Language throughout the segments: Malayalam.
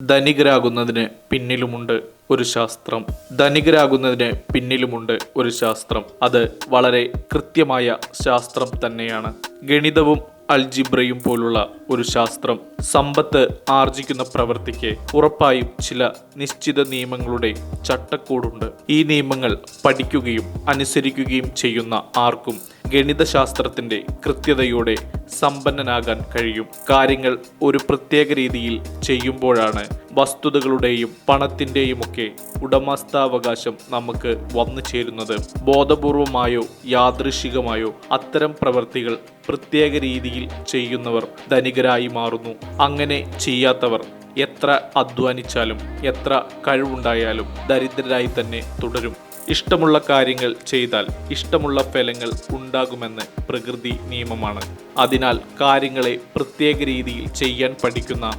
ധനികരാകുന്നതിന് പിന്നിലുമുണ്ട് ഒരു ശാസ്ത്രം. ധനികരാകുന്നതിന് പിന്നിലുമുണ്ട് ഒരു ശാസ്ത്രം. അത് വളരെ കൃത്യമായ ശാസ്ത്രം തന്നെയാണ്. ഗണിതവും അൽജിബ്രയും പോലുള്ള ഒരു ശാസ്ത്രം. സമ്പത്ത് ആർജിക്കുന്ന പ്രവൃത്തിക്ക് ഉറപ്പായും ചില നിശ്ചിത നിയമങ്ങളുടെ ചട്ടക്കൂടുണ്ട്. ഈ നിയമങ്ങൾ പഠിക്കുകയും അനുസരിക്കുകയും ചെയ്യുന്ന ആർക്കും ഗണിതശാസ്ത്രത്തിന്റെ കൃത്യതയോടെ സമ്പന്നനാകാൻ കഴിയും. കാര്യങ്ങൾ ഒരു പ്രത്യേക രീതിയിൽ ചെയ്യുമ്പോഴാണ് വസ്തുതകളുടെയും പണത്തിന്റെയുമൊക്കെ ഉടമസ്ഥാവകാശം നമുക്ക് വന്നു ചേരുന്നത്. ബോധപൂർവമായോ യാദൃശികമായോ അത്തരം പ്രവൃത്തികൾ പ്രത്യേക രീതിയിൽ ചെയ്യുന്നവർ ധനികരായി മാറുന്നു. അങ്ങനെ ചെയ്യാത്തവർ എത്ര അധ്വാനിച്ചാലും എത്ര കഴിവുണ്ടായാലും ദരിദ്രരായി തന്നെ തുടരും. ഇഷ്ടമുള്ള കാര്യങ്ങൾ ചെയ്താൽ ഇഷ്ടമുള്ള ഫലങ്ങൾ ഉണ്ടാകുമെന്ന് പ്രകൃതി നിയമമാണ്. അതിനാൽ കാര്യങ്ങളെ പ്രത്യേക രീതിയിൽ ചെയ്യാൻ പഠിക്കുന്ന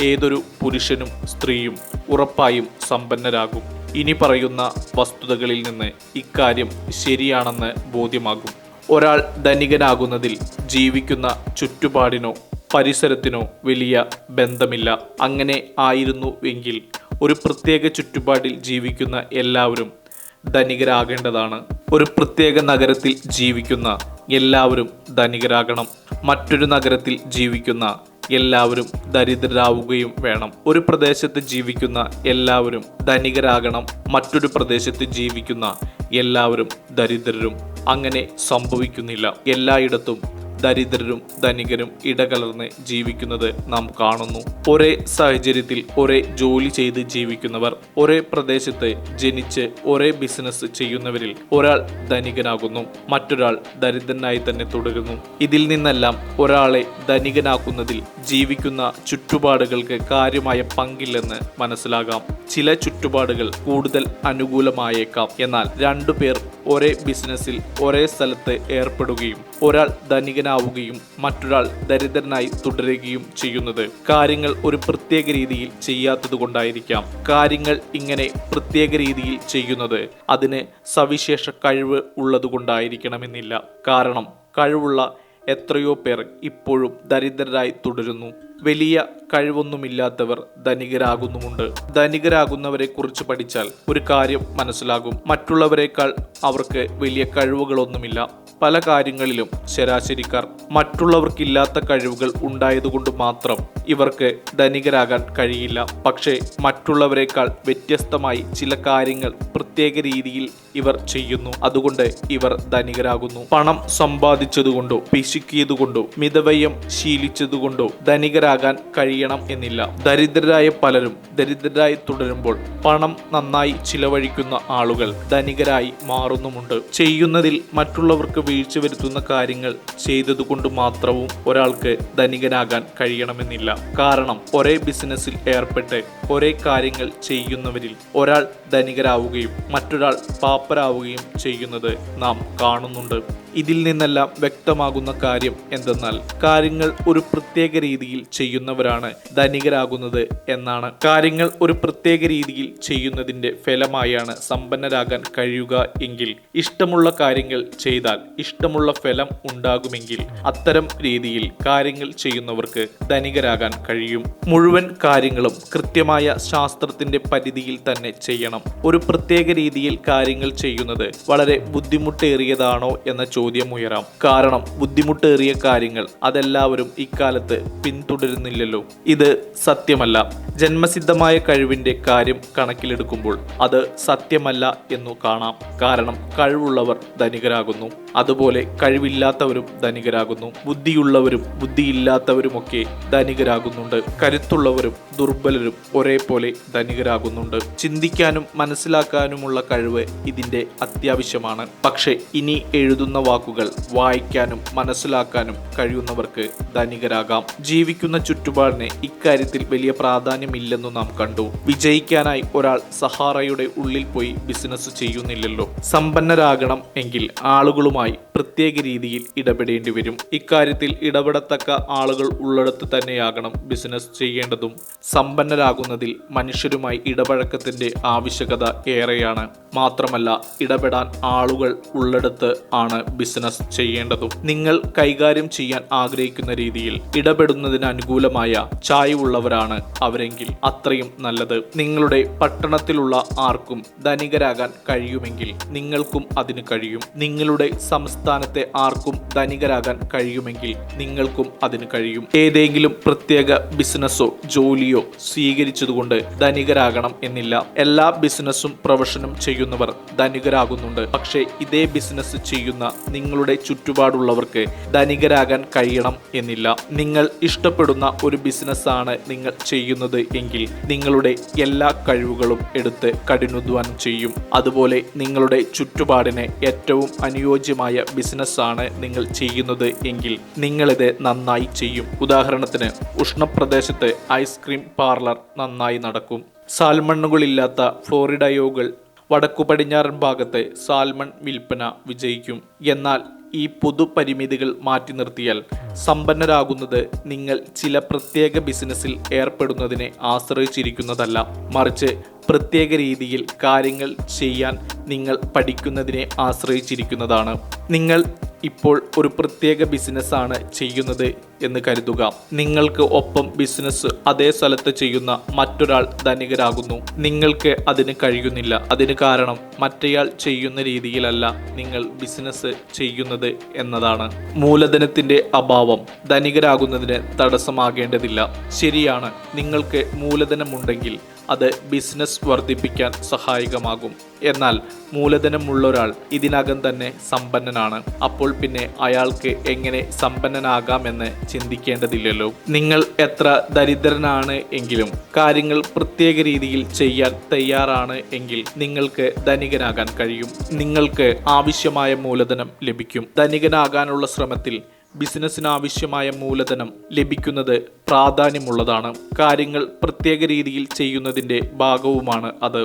ഏതൊരു പുരുഷനും സ്ത്രീയും ഉറപ്പായും സമ്പന്നരാകും. ഇനി പറയുന്ന വസ്തുതകളിൽ നിന്ന് ഇക്കാര്യം ശരിയാണെന്ന് ബോധ്യമാകും. ഒരാൾ ധനികനാകുന്നതിൽ ജീവിക്കുന്ന ചുറ്റുപാടിനോ പരിസരത്തിനോ വലിയ ബന്ധമില്ല. അങ്ങനെ ആയിരുന്നു എങ്കിൽ ഒരു പ്രത്യേക ചുറ്റുപാടിൽ ജീവിക്കുന്ന എല്ലാവരും ധനികരാകേണ്ടതാണ്. ഒരു പ്രത്യേക നഗരത്തിൽ ജീവിക്കുന്ന എല്ലാവരും ധനികരാകണം. മറ്റൊരു നഗരത്തിൽ ജീവിക്കുന്ന എല്ലാവരും ദരിദ്രരാവുകയും വേണം. ഒരു പ്രദേശത്ത് ജീവിക്കുന്ന എല്ലാവരും ധനികരാകണം. മറ്റൊരു പ്രദേശത്ത് ജീവിക്കുന്ന എല്ലാവരും ദരിദ്രരും. അങ്ങനെ സംഭവിക്കുന്നില്ല. എല്ലായിടത്തും ദരിദ്രരും ധനികരും ഇടകലർന്ന് ജീവിക്കുന്നത് നാം കാണുന്നു. ഒരേ സാഹചര്യത്തിൽ ഒരേ ജോലി ചെയ്ത് ജീവിക്കുന്നവർ, ഒരേ പ്രദേശത്ത് ജനിച്ച് ഒരേ ബിസിനസ് ചെയ്യുന്നവരിൽ ഒരാൾ ധനികനാകുന്നു, മറ്റൊരാൾ ദരിദ്രനായി തന്നെ തുടരുന്നു. ഇതിൽ നിന്നെല്ലാം ഒരാളെ ധനികനാക്കുന്നതിൽ ജീവിക്കുന്ന ചുറ്റുപാടുകൾക്ക് കാര്യമായ പങ്കില്ലെന്ന് മനസ്സിലാകാം. ചില ചുറ്റുപാടുകൾ കൂടുതൽ അനുകൂലമായേക്കാം. എന്നാൽ രണ്ടുപേർ ഒരേ ബിസിനസ്സിൽ ഒരേ സ്ഥലത്ത് ഏർപ്പെടുകയും ഒരാൾ ധനികനാവുകയും മറ്റൊരാൾ ദരിദ്രനായി തുടരുകയും ചെയ്യുന്നത് കാര്യങ്ങൾ ഒരു പ്രത്യേക രീതിയിൽ ചെയ്യാത്തതുകൊണ്ടായിരിക്കാം. കാര്യങ്ങൾ ഇങ്ങനെ പ്രത്യേക രീതിയിൽ ചെയ്യുന്നത് അതിന് സവിശേഷ കഴിവ് ഉള്ളതുകൊണ്ടായിരിക്കണമെന്നില്ല. കാരണം കഴിവുള്ള എത്രയോ പേർ ഇപ്പോഴും ദരിദ്രരായി തുടരുന്നു. വലിയ കഴിവൊന്നുമില്ലാത്തവർ ധനികരാകുന്നുമുണ്ട്. ധനികരാകുന്നവരെ കുറിച്ച് പഠിച്ചാൽ ഒരു കാര്യം മനസ്സിലാകും. മറ്റുള്ളവരെക്കാൾ അവർക്ക് വലിയ കഴിവുകളൊന്നുമില്ല. പല കാര്യങ്ങളിലും ശരാശരിക്കാർ. മറ്റുള്ളവർക്കില്ലാത്ത കഴിവുകൾ ഉണ്ടായതുകൊണ്ട് മാത്രം ഇവർക്ക് ധനികരാകാൻ കഴിയില്ല. പക്ഷേ മറ്റുള്ളവരെക്കാൾ വ്യത്യസ്തമായി ചില കാര്യങ്ങൾ പ്രത്യേക രീതിയിൽ ഇവർ ചെയ്യുന്നു. അതുകൊണ്ട് ഇവർ ധനികരാകുന്നു. പണം സമ്പാദിച്ചതുകൊണ്ടോ പിശുക്കിയതുകൊണ്ടോ മിതവ്യയം ശീലിച്ചതുകൊണ്ടോ ധനികരാകാൻ കഴിയണം എന്നില്ല. ദരിദ്രരായ പലരും ദരിദ്രരായി തുടരുമ്പോൾ പണം നന്നായി ചിലവഴിക്കുന്ന ആളുകൾ ധനികരായി മാറുന്നുമുണ്ട്. ചെയ്യുന്നതിൽ മറ്റുള്ളവർക്ക് വീഴ്ച വരുത്തുന്ന കാര്യങ്ങൾ ചെയ്തതുകൊണ്ട് മാത്രവും ഒരാൾക്ക് ധനികനാകാൻ കഴിയണമെന്നില്ല. കാരണം ഒരേ ബിസിനസ്സിൽ ഏർപ്പെട്ട് ഒരേ കാര്യങ്ങൾ ചെയ്യുന്നവരിൽ ഒരാൾ ധനികരാവുകയും മറ്റൊരാൾ പാപ്പരാവുകയും ചെയ്യുന്നത് നാം കാണുന്നുണ്ട്. ഇതിൽ നിന്നെല്ലാം വ്യക്തമാകുന്ന കാര്യം എന്തെന്നാൽ കാര്യങ്ങൾ ഒരു പ്രത്യേക രീതിയിൽ ചെയ്യുന്നവരാണ് ധനികരാകുന്നത് എന്നാണ്. കാര്യങ്ങൾ ഒരു പ്രത്യേക രീതിയിൽ ചെയ്യുന്നതിന്റെ ഫലമായാണ് സമ്പന്നരാകാൻ കഴിയുക എങ്കിൽ, ഇഷ്ടമുള്ള കാര്യങ്ങൾ ചെയ്താൽ ഇഷ്ടമുള്ള ഫലം ഉണ്ടാകുമെങ്കിൽ അത്തരം രീതിയിൽ കാര്യങ്ങൾ ചെയ്യുന്നവർക്ക് ധനികരാകാൻ കഴിയും. മുഴുവൻ കാര്യങ്ങളും കൃത്യമായ ശാസ്ത്രത്തിന്റെ പരിധിയിൽ തന്നെ ചെയ്യണം. ഒരു പ്രത്യേക രീതിയിൽ കാര്യങ്ങൾ ചെയ്യുന്നത് വളരെ ബുദ്ധിമുട്ടേറിയതാണോ എന്ന ചോദ്യം ഉയരാം. കാരണം ബുദ്ധിമുട്ടേറിയ കാര്യങ്ങൾ അതെല്ലാവരും ഇക്കാലത്ത് പിന്തുടരുന്നില്ലല്ലോ. ഇത് സത്യമല്ല. ജന്മസിദ്ധമായ കഴിവിന്റെ കാര്യം കണക്കിലെടുക്കുമ്പോൾ അത് സത്യമല്ല എന്നു കാണാം. കാരണം കഴിവുള്ളവർ ധനികരാകുന്നു. അതുപോലെ കഴിവില്ലാത്തവരും ധനികരാകുന്നു. ബുദ്ധിയുള്ളവരും ബുദ്ധിയില്ലാത്തവരുമൊക്കെ ധനികരാകുന്നുണ്ട്. കരുത്തുള്ളവരും ദുർബലരും ഒരേപോലെ ധനികരാകുന്നുണ്ട്. ചിന്തിക്കാനും മനസ്സിലാക്കാനുമുള്ള കഴിവ് ഇതിന്റെ അത്യാവശ്യമാണ്. പക്ഷേ ഇനി എഴുതുന്ന വാക്കുകൾ വായിക്കാനും മനസ്സിലാക്കാനും കഴിയുന്നവർക്ക് ധനികരാകാം. ജീവിക്കുന്ന ചുറ്റുപാടിന് ഇക്കാര്യത്തിൽ വലിയ പ്രാധാന്യമില്ലെന്നു നാം കണ്ടു. വിജയിക്കാനായി ഒരാൾ സഹാറയുടെ ഉള്ളിൽ പോയി ബിസിനസ് ചെയ്യുന്നില്ലല്ലോ. സമ്പന്നരാകണം എങ്കിൽ ആളുകളുമായി പ്രത്യേക രീതിയിൽ ഇടപെടേണ്ടി വരും. ഇക്കാര്യത്തിൽ ഇടപെടത്തക്ക ആളുകൾ ഉള്ളിടത്ത് തന്നെയാകണം ബിസിനസ് ചെയ്യേണ്ടതും. സമ്പന്നരാകുന്നതിൽ മനുഷ്യരുമായി ഇടപഴക്കത്തിന്റെ ആവശ്യകത ഏറെയാണ്. മാത്രമല്ല ഇടപെടാൻ ആളുകൾ ഉള്ളിടത്ത് ആണ് ബിസിനസ് ചെയ്യേണ്ടതും. നിങ്ങൾ കൈകാര്യം ചെയ്യാൻ ആഗ്രഹിക്കുന്ന രീതിയിൽ ഇടപെടുന്നതിന് അനുകൂലമായ ചായ്വുള്ളവരാണ് അവരെങ്കിൽ അത്രയും നല്ലത്. നിങ്ങളുടെ പട്ടണത്തിലുള്ള ആർക്കും ധനികരാകാൻ കഴിയുമെങ്കിൽ നിങ്ങൾക്കും അതിന് കഴിയും. നിങ്ങളുടെ സംസ്ഥാനത്തെ ആർക്കും ധനികരാകാൻ കഴിയുമെങ്കിൽ നിങ്ങൾക്കും അതിന് കഴിയും. ഏതെങ്കിലും പ്രത്യേക ബിസിനസ്സോ ജോലിയോ സ്വീകരിച്ചതുകൊണ്ട് ധനികരാകണം എന്നില്ല. എല്ലാ ബിസിനസ്സും പ്രൊഫഷനും ചെയ്യുന്നവർ ധനികരാകുന്നുണ്ട്. പക്ഷേ ഇതേ ബിസിനസ് ചെയ്യുന്ന നിങ്ങളുടെ ചുറ്റുപാടുള്ളവർക്ക് ധനികരാകാൻ കഴിയണം എന്നില്ല. നിങ്ങൾ ഇഷ്ടപ്പെടുന്ന ഒരു ബിസിനസ്സാണ് നിങ്ങൾ ചെയ്യുന്നത് എങ്കിൽ നിങ്ങളുടെ എല്ലാ കഴിവുകളും എടുത്ത് കഠിനാധ്വാനം ചെയ്യും. അതുപോലെ നിങ്ങളുടെ ചുറ്റുപാടിന് ഏറ്റവും അനുയോജ്യമായ ബിസിനസ്സാണ് നിങ്ങൾ ചെയ്യുന്നത് എങ്കിൽ നിങ്ങളിത് നന്നായി ചെയ്യും. ഉദാഹരണത്തിന് ഉഷ്ണപ്രദേശത്ത് ഐസ്ക്രീം പാർലർ നന്നായി നടക്കും. സാൽമണ്ണുകളില്ലാത്ത ഫ്ലോറിഡയോകൾ വടക്കു പടിഞ്ഞാറൻ ഭാഗത്തെ സാൽമൺ വിൽപ്പന വിജയിക്കും. എന്നാൽ ഈ പൊതുപരിമിതികൾ മാറ്റി നിർത്തിയാൽ സമ്പന്നരാകുന്നത് നിങ്ങൾ ചില പ്രത്യേക ബിസിനസ്സിൽ ഏർപ്പെടുന്നതിനെ ആശ്രയിച്ചിരിക്കുന്നതല്ല, മറിച്ച് പ്രത്യേക രീതിയിൽ കാര്യങ്ങൾ ചെയ്യാൻ നിങ്ങൾ പഠിക്കുന്നതിനെ ആശ്രയിച്ചിരിക്കുന്നതാണ്. നിങ്ങൾ ഇപ്പോൾ ഒരു പ്രത്യേക ബിസിനസ്സാണ് ചെയ്യുന്നത് എന്ന് കരുതുക. നിങ്ങൾക്ക് ഒപ്പം ബിസിനസ് അതേ സ്ഥലത്ത് ചെയ്യുന്ന മറ്റൊരാൾ ധനികരാകുന്നു. നിങ്ങൾക്ക് അതിന് കഴിയുന്നില്ല. അതിന് കാരണം മറ്റേയാൾ ചെയ്യുന്ന രീതിയിലല്ല നിങ്ങൾ ബിസിനസ് ചെയ്യുന്നത് എന്നതാണ്. മൂലധനത്തിന്റെ അഭാവം ധനികരാകുന്നതിന് തടസ്സമാകേണ്ടതില്ല. ശരിയാണ്, നിങ്ങൾക്ക് മൂലധനമുണ്ടെങ്കിൽ അത് ബിസിനസ് വർദ്ധിപ്പിക്കാൻ സഹായകമാകും. എന്നാൽ മൂലധനമുള്ള ഒരാൾ ഇതിനകം തന്നെ സമ്പന്നനാണ്. അപ്പോൾ പിന്നെ അയാൾക്ക് എങ്ങനെ സമ്പന്നനാകാമെന്ന് ചിന്തിക്കേണ്ടതില്ലല്ലോ. നിങ്ങൾ എത്ര ദരിദ്രനാണ് എങ്കിലും കാര്യങ്ങൾ പ്രത്യേക രീതിയിൽ ചെയ്യാൻ തയ്യാറാണ് എങ്കിൽ നിങ്ങൾക്ക് ധനികനാകാൻ കഴിയും. നിങ്ങൾക്ക് ആവശ്യമായ മൂലധനം ലഭിക്കും. ധനികനാകാനുള്ള ശ്രമത്തിൽ ബിസിനസ്സിനാവശ്യമായ മൂലധനം ലഭിക്കുന്നത് പ്രാധാന്യമുള്ളതാണ്. കാര്യങ്ങൾ പ്രത്യേക രീതിയിൽ ചെയ്യുന്നതിൻ്റെ ഭാഗവുമാണ് അത്.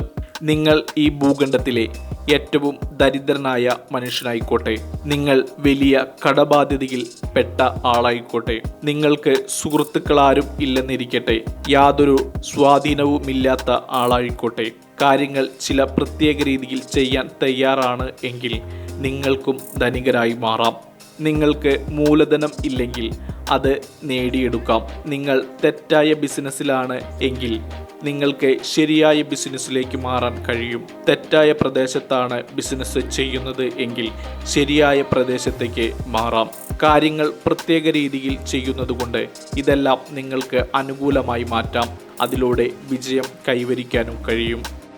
നിങ്ങൾ ഈ ഭൂഖണ്ഡത്തിലെ ഏറ്റവും ദരിദ്രനായ മനുഷ്യനായിക്കോട്ടെ, നിങ്ങൾ വലിയ കടബാധ്യതയിൽ പെട്ട ആളായിക്കോട്ടെ, നിങ്ങൾക്ക് സുഹൃത്തുക്കളാരും ഇല്ലെന്നിരിക്കട്ടെ, യാതൊരു സ്വാധീനവുമില്ലാത്ത ആളായിക്കോട്ടെ, കാര്യങ്ങൾ ചില പ്രത്യേക രീതിയിൽ ചെയ്യാൻ തയ്യാറാണ് എങ്കിൽ നിങ്ങൾക്കും ധനികരായി മാറാം. നിങ്ങൾക്ക് മൂലധനം ഇല്ലെങ്കിൽ അത് നേടിയെടുക്കാം. നിങ്ങൾ തെറ്റായ ബിസിനസ്സിലാണ് എങ്കിൽ നിങ്ങൾക്ക് ശരിയായ ബിസിനസ്സിലേക്ക് മാറാൻ കഴിയും. തെറ്റായ പ്രദേശത്താണ് ബിസിനസ് ചെയ്യുന്നത് എങ്കിൽ ശരിയായ പ്രദേശത്തേക്ക് മാറാം. കാര്യങ്ങൾ പ്രത്യേക രീതിയിൽ ചെയ്യുന്നതുകൊണ്ട് ഇതെല്ലാം നിങ്ങൾക്ക് അനുകൂലമായി മാറ്റാം. അതിലൂടെ വിജയം കൈവരിക്കാനും കഴിയും.